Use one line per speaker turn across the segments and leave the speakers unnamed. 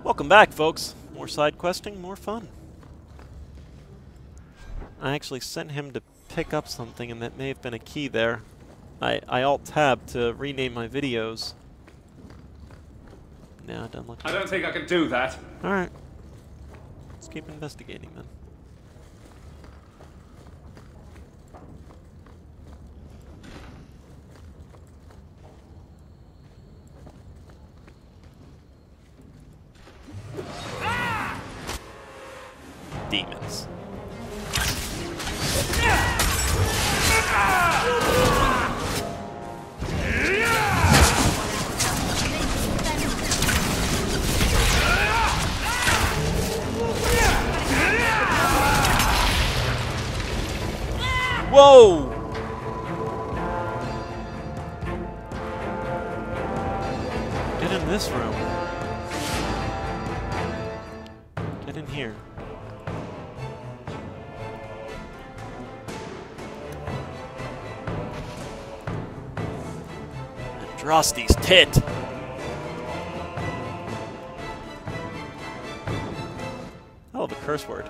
Welcome back, folks. More side questing, more fun. I actually sent him to pick up something, and that may have been a key there. I Alt-Tab to rename my videos. No, it doesn't look like
I don't think I can do that.
Alright. Let's keep investigating, then. Demons. Whoa! Get in this room. Get in here. Drosty's tit! Hell of a curse word.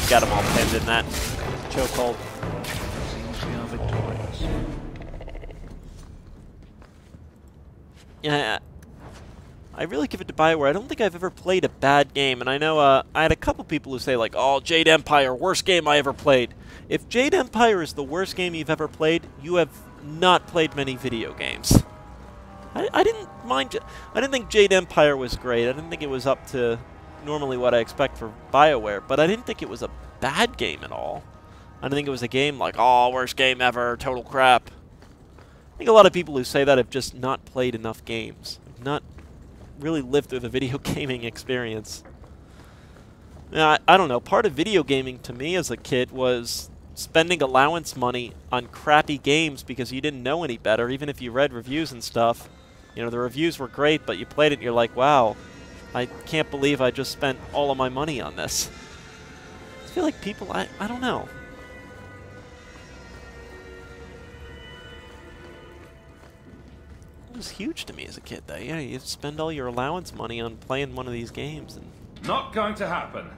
Got them all pinned in that chokehold.
Seems we are victorious.
Yeah, I really give it to BioWare. I don't think I've ever played a bad game, and I know I had a couple people who say, like, oh, Jade Empire, worst game I ever played. If Jade Empire is the worst game you've ever played, you have not played many video games. I didn't mind. I didn't think Jade Empire was great. I didn't think it was up to normally what I expect for BioWare, but I didn't think it was a bad game at all. I didn't think it was a game like, oh, worst game ever, total crap. I think a lot of people who say that have just not played enough games, have not really lived through the video gaming experience. Now, I don't know, part of video gaming to me as a kid was spending allowance money on crappy games because you didn't know any better, even if you read reviews and stuff. You know, the reviews were great, but you played it and you're like, wow, I can't believe I just spent all of my money on this. I feel like people, I don't know. It was huge to me as a kid, though. Yeah, you spend all your allowance money on playing one of these games, and
Not going to happen.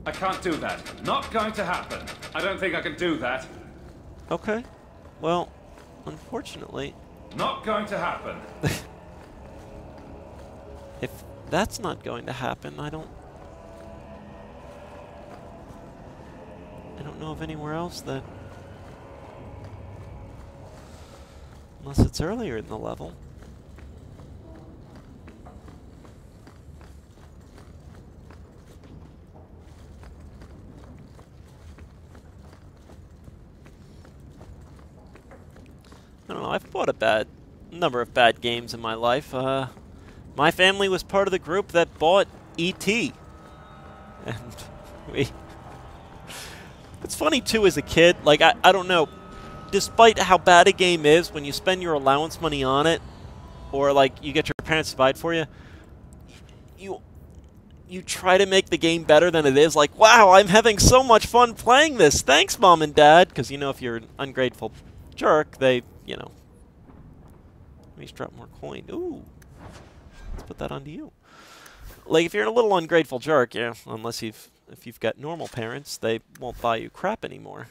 I can't do that. Not going to happen. I don't think I can do that.
okay. Well, unfortunately,
Not going to happen.
if that's not going to happen, I don't know of anywhere else that, unless it's earlier in the level. I don't know, I've bought a number of bad games in my life. My family was part of the group that bought E.T. And it's funny, too, as a kid, like, I don't know, despite how bad a game is, when you spend your allowance money on it, or, like, you get your parents to buy it for you, you try to make the game better than it is. Like, wow, I'm having so much fun playing this. Thanks, Mom and Dad. Because, you know, if you're an ungrateful jerk, they, you know. Let me just drop more coin. Ooh. Let's put that onto you. Like, if you're a little ungrateful jerk, yeah, unless if you've got normal parents, they won't buy you crap anymore.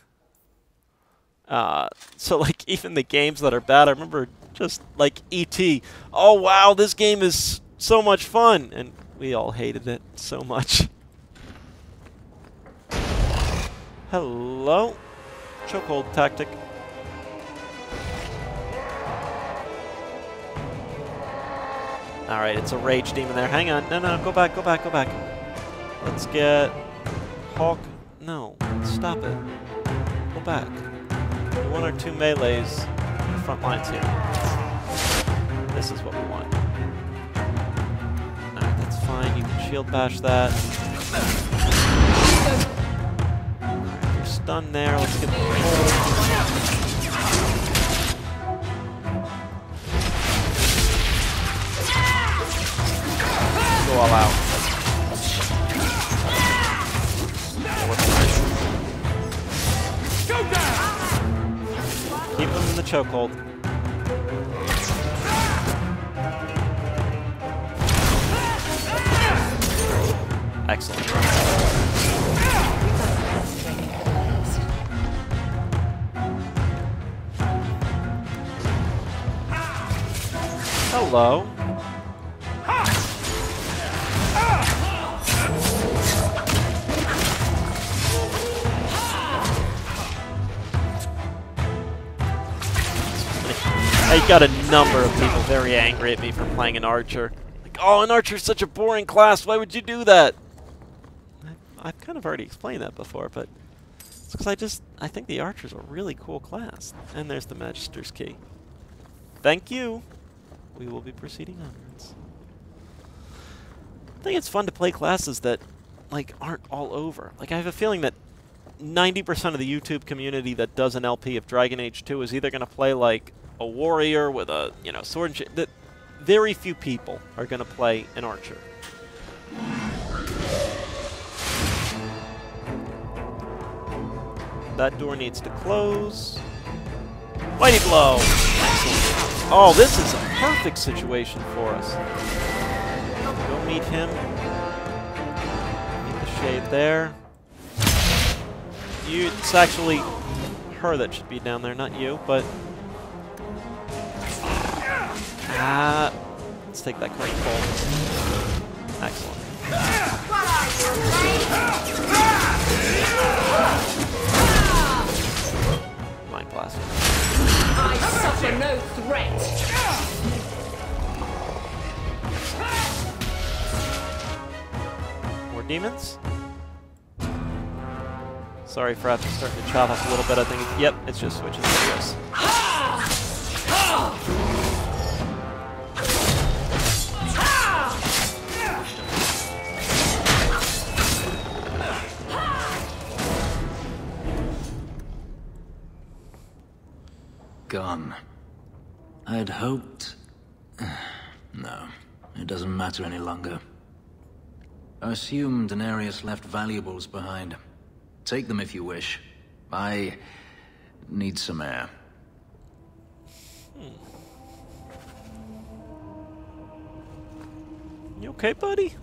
So, like, even the games that are bad, I remember just, like, E.T. Oh, wow, this game is so much fun. And we all hated it so much. Hello? Chokehold tactic. Alright, it's a rage demon there. Hang on. No, go back, go back, go back. Let's get Hulk. No, stop it. Go back. One or two melees in the front lines here. This is what we want. Alright, that's fine. You can shield bash that. Alright, you're stunned there. Let's get the hold. chokehold. Excellent. Hello. I got a number of people very angry at me for playing an archer. Like, oh, an archer's such a boring class, why would you do that? I've kind of already explained that before, but it's because I think the archer's a really cool class. And there's the Magister's Key. Thank you. We will be proceeding onwards. I think it's fun to play classes that, like, aren't all over. Like, I have a feeling that 90% of the YouTube community that does an LP of Dragon Age 2 is either going to play, like, a warrior with a, you know, sword and shit. That very few people are going to play an archer. That door needs to close. Mighty blow! Excellent. Oh, this is a perfect situation for us. Go meet him. Meet the shade there. It's actually her that should be down there, not you, but... let's take that card pull. Excellent. Mind blast.
I suffer no threat.
More demons? Sorry for after starting to chop up a little bit. I think yep, it's just switching videos.
Gone. I'd hoped... No, it doesn't matter any longer. I assume Daenerys left valuables behind. Take them if you wish. I need some air.
You okay, buddy?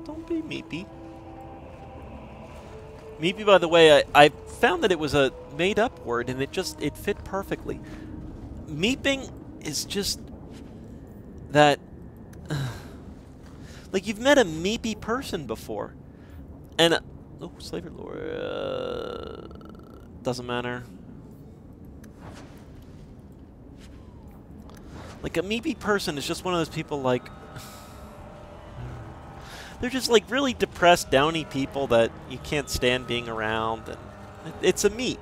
Don't be meepy. Meepy, by the way, I found that it was a made-up word, and it fit perfectly. Meeping is just that... like, you've met a meepy person before. And... oh, Slaver Lore... doesn't matter. Like, a meepy person is just one of those people, like... they're just, like, really depressed, downy people that you can't stand being around, and it's a meep.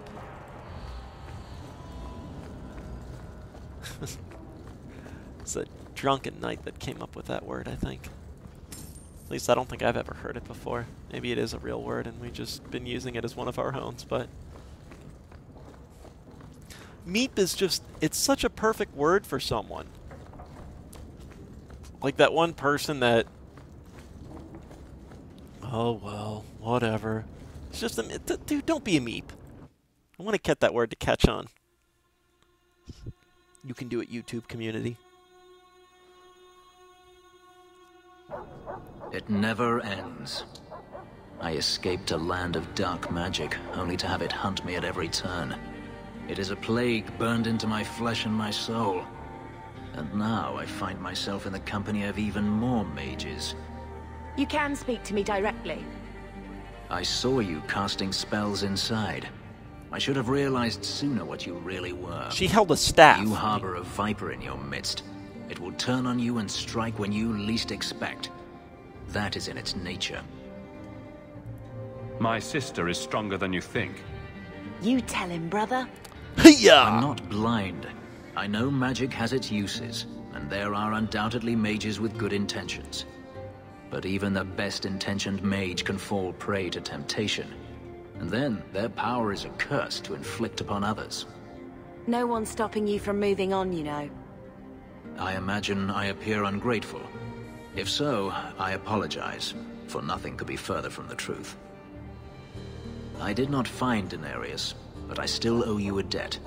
It's a drunken knight that came up with that word, I think. At least I don't think I've ever heard it before. Maybe it is a real word, and we've just been using it as one of our owns, but... meep is just... it's such a perfect word for someone. Like that one person that... oh, well, whatever. It's just a... dude, don't be a meep. I want to get that word to catch on. You can do it, YouTube community.
It never ends. I escaped a land of dark magic, only to have it hunt me at every turn. It is a plague burned into my flesh and my soul. And now I find myself in the company of even more mages.
You can speak to me directly.
I saw you casting spells inside. I should have realized sooner what you really were.
She held a staff.
You harbor a viper in your midst. It will turn on you and strike when you least expect. That is in its nature.
My sister is stronger than you think.
You tell him, brother.
Yeah.
I'm not blind. I know magic has its uses, and there are undoubtedly mages with good intentions. But even the best-intentioned mage can fall prey to temptation. And then their power is a curse to inflict upon others.
No one's stopping you from moving on, you know.
I imagine I appear ungrateful. If so, I apologize, for nothing could be further from the truth. I did not find Daenerys, but I still owe you a debt.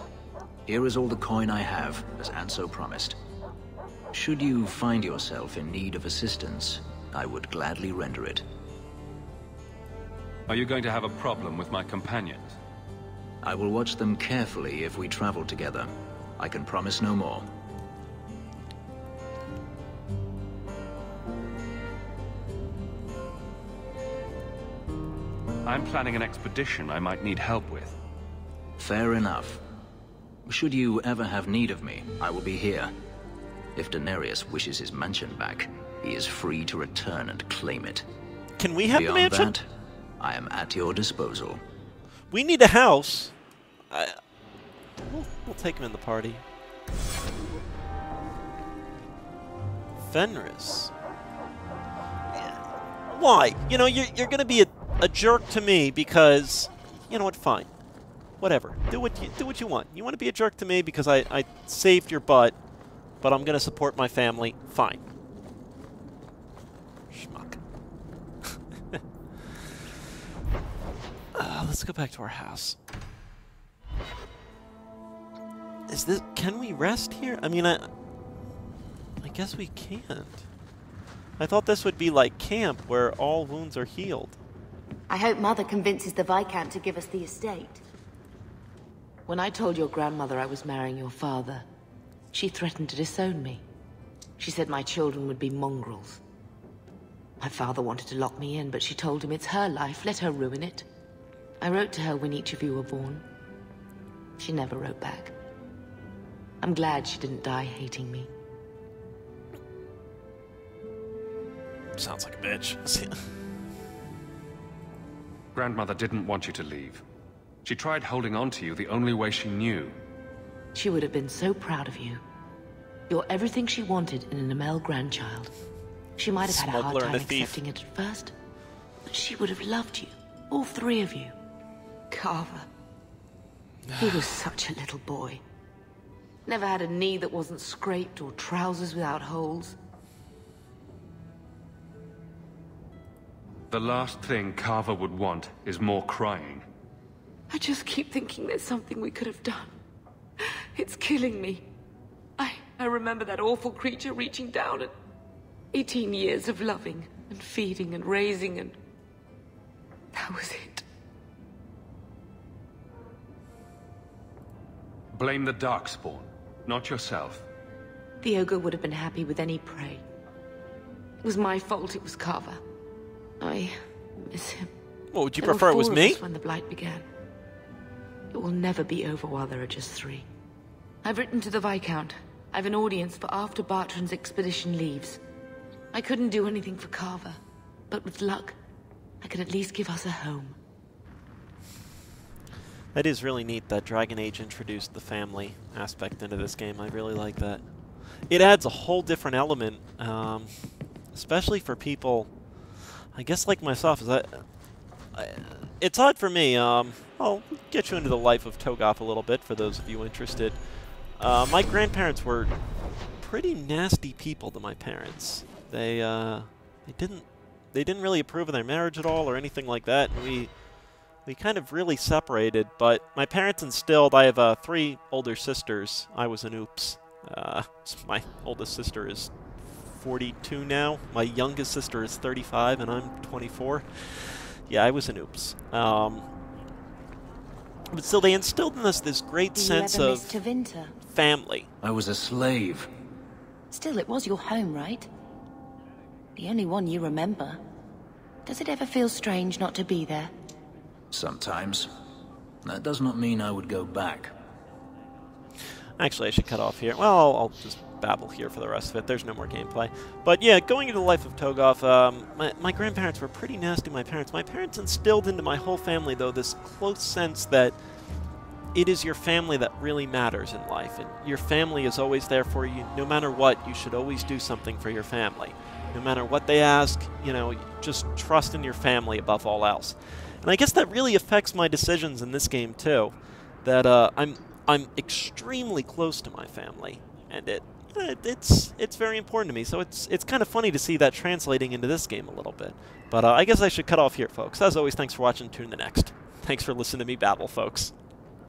Here is all the coin I have, as Anso promised. Should you find yourself in need of assistance, I would gladly render it.
Are you going to have a problem with my companions?
I will watch them carefully if we travel together. I can promise no more.
I'm planning an expedition I might need help with.
Fair enough. Should you ever have need of me, I will be here. If Daenerys wishes his mansion back, he is free to return and claim it.
Can we have the
Beyond
mansion?
that, I am at your disposal.
We need a house. We'll take him in the party. Fenris. Why? You know, you're going to be a jerk to me because, you know what? Fine, whatever. Do what you want. You want to be a jerk to me because I saved your butt, but I'm going to support my family. Fine. Schmuck. Let's go back to our house. Is this? Can we rest here? I mean, I guess we can't. I thought this would be like camp, where all wounds are healed.
I hope Mother convinces the Viscount to give us the estate.
When I told your grandmother I was marrying your father, she threatened to disown me. She said my children would be mongrels. My father wanted to lock me in, but she told him it's her life, let her ruin it. I wrote to her when each of you were born. She never wrote back. I'm glad she didn't die hating me.
Sounds like a bitch.
Grandmother didn't want you to leave. She tried holding on to you the only way she knew.
She would have been so proud of you. You're everything she wanted in an Amel grandchild. She might have had a hard
Smuggler and
time
a thief.
accepting it at first, but she would have loved you, all three of you. Carver. He was such a little boy. Never had a knee that wasn't scraped or trousers without holes.
The last thing Carver would want is more crying.
I just keep thinking there's something we could have done. It's killing me. I remember that awful creature reaching down and 18 years of loving and feeding and raising, and that was it.
Blame the Darkspawn, not yourself.
The ogre would have been happy with any prey. It was my fault it was Carver. I miss him.
What, would you
There were
prefer it was
4 of
me?
us when the Blight began. It will never be over while there are just 3. I've written to the Viscount. I've an audience for after Bartrand's expedition leaves. I couldn't do anything for Carver, but with luck, I could at least give us a home.
That is really neat that Dragon Age introduced the family aspect into this game. I really like that. It adds a whole different element, especially for people, I guess like myself. It's odd for me. I'll get you into the life of Toegoff a little bit for those of you interested. My grandparents were pretty nasty people to my parents. They didn't really approve of their marriage at all or anything like that. And we kind of really separated, but my parents instilled. I have 3 older sisters. I was an oops. My oldest sister is 42 now. My youngest sister is 35, and I'm 24. Yeah, I was an oops. But still, they instilled in us this great sense
Do you ever
of
miss Tevinter?
family.
I was a slave.
Still, it was your home, right? The only one you remember. Does it ever feel strange not to be there?
Sometimes. That does not mean I would go back.
Actually, I should cut off here. Well, I'll just babble here for the rest of it. There's no more gameplay. But yeah, going into the life of Toegoff, my grandparents were pretty nasty, my parents. My parents instilled into my whole family, though, this close sense that it is your family that really matters in life. And your family is always there for you. No matter what, you should always do something for your family. No matter what they ask, you know, just trust in your family above all else. And I guess that really affects my decisions in this game, too. That I'm extremely close to my family, and it's very important to me. So it's kind of funny to see that translating into this game a little bit. But I guess I should cut off here, folks. As always, thanks for watching. Tune in the next. Thanks for listening to me babble, folks.